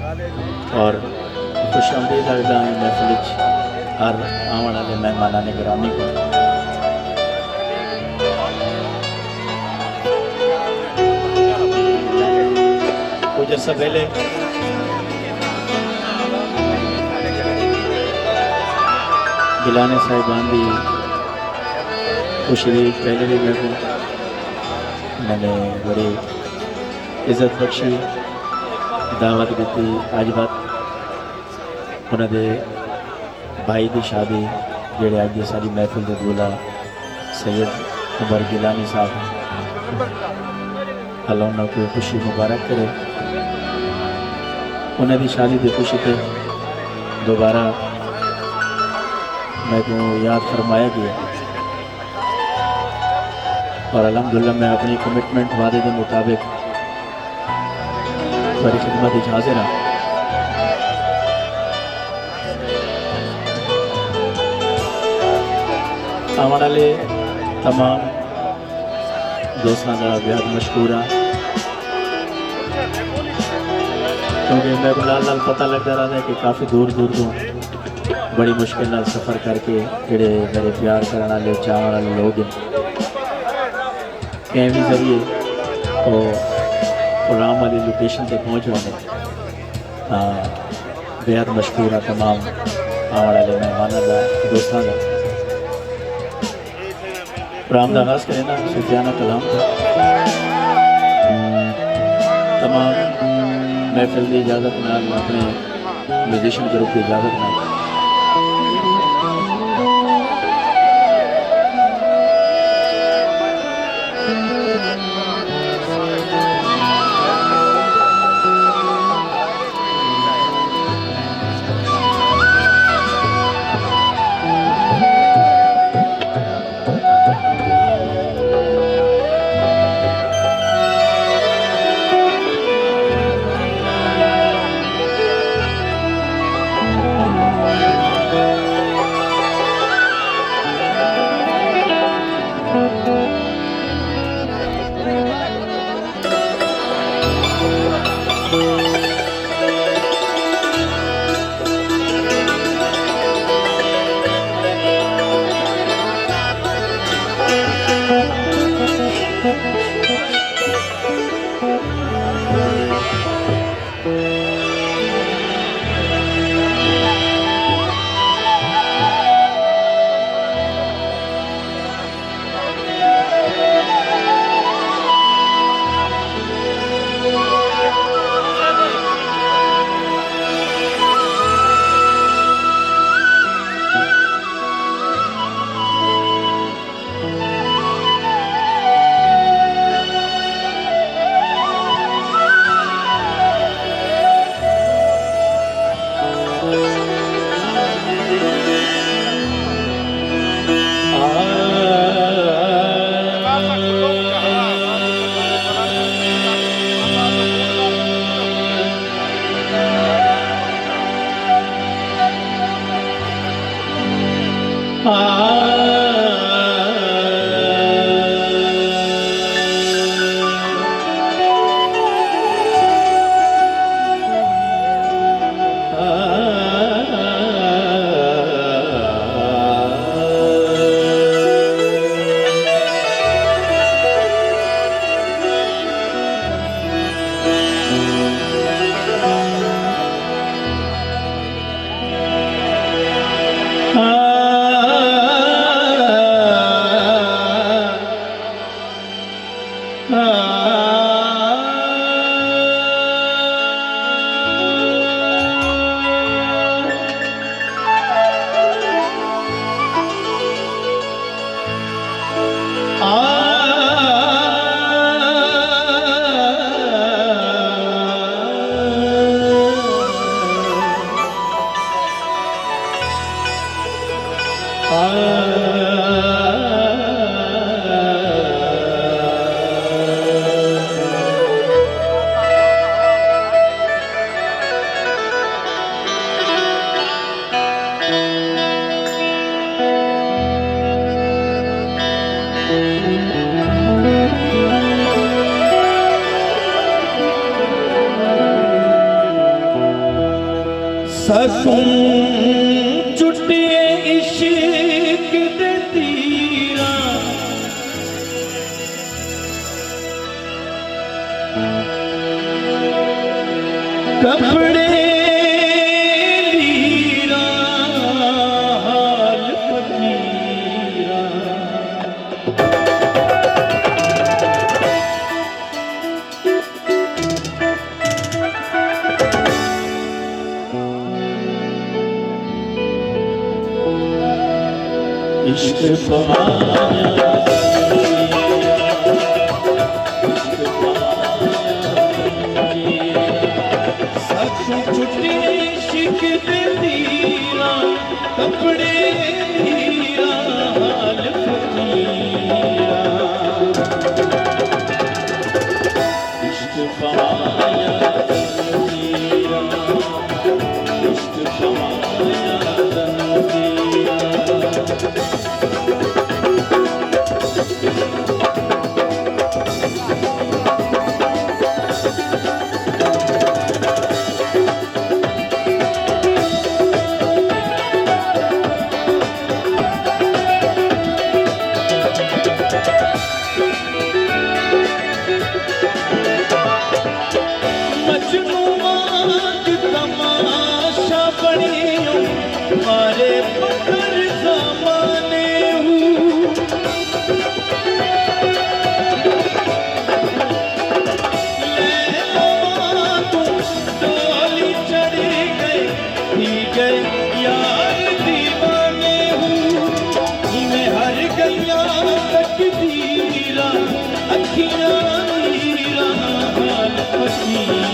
और खुश आमदीद लगता है महफिल हर आने वाले मेहमाना ने गिरामी को। कुछ अर्सा पहले गिलाने साहिबान की खुशी पहले भी मेरे को मैंने बड़ी इज्जत बख्शी दावत दी। अज बात उन्होंने भाई की शादी जेड़े अज सारी महफिल के दूल्हा सैयद उमर गिलानी साहब, अल्लाह उन्होंने कोई खुशी मुबारक करे। उन्होंने शादी की खुशी से दोबारा मैं को याद फरमाया गया और अल्हम्दुलिल्लाह मैं अपनी कमिटमेंट वादे के मुताबिक बड़ी खिदमत हाजिर हाँ। आने वाले तमाम दोस्तों का बेहद मशहूर हाँ, क्योंकि मेरे को लाल लाल पता लगता रहा है कि काफ़ी दूर दूर तो बड़ी मुश्किल नाल सफ़र करके जेडे मेरे प्यार करने वाले चाहने वाले लोग कहीं भी जरिए तो प्रोग्राम वाली लोकेशन तक पहुँच रहे हैं। बेहद मशहूर है तमाम आने वाले मेहमानों का दोस्तों का। प्रोग्राम का आगाज़ करें ना सुफियाना कलाम का। तमाम महफिल की इजाज़त नाल अपने म्यूजिशियन ग्रुप की इजाज़त नाल सकूं चुटिए इश्क दे तीरा कपड़े लीरा हाल फकीरा इश्क पाया छुट्टी इश्क दे तीरा कपड़े लीरा हाल फकीरा इश्क पाया तनवीरा इश्क पाया तनवीरा तमाशा बनियो मारे पत्थर जमाने डोली चढ़ी गए पी गए यार दीवाने मैं हर गलियां तक दीरा अखियां नीरा हाल फकीरा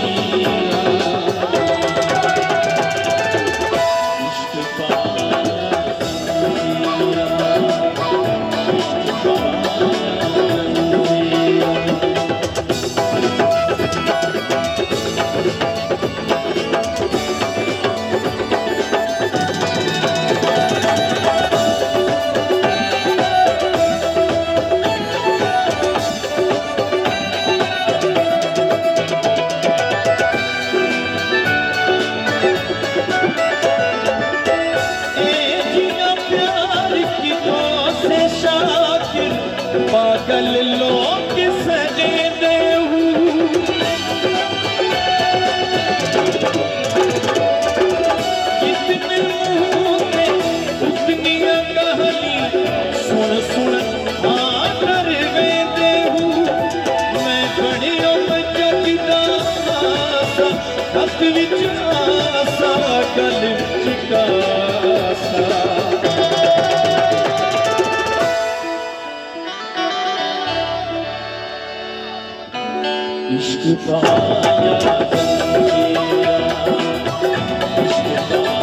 पागल लोग सजे देहू कितने मुंह में उतनी कहानी सुन सुन हाँ कर वे देहू मैं बड़ी जगदा आसा हक विच आसा गल चिकासा इश्क पाया तनवीरा इश्क पाया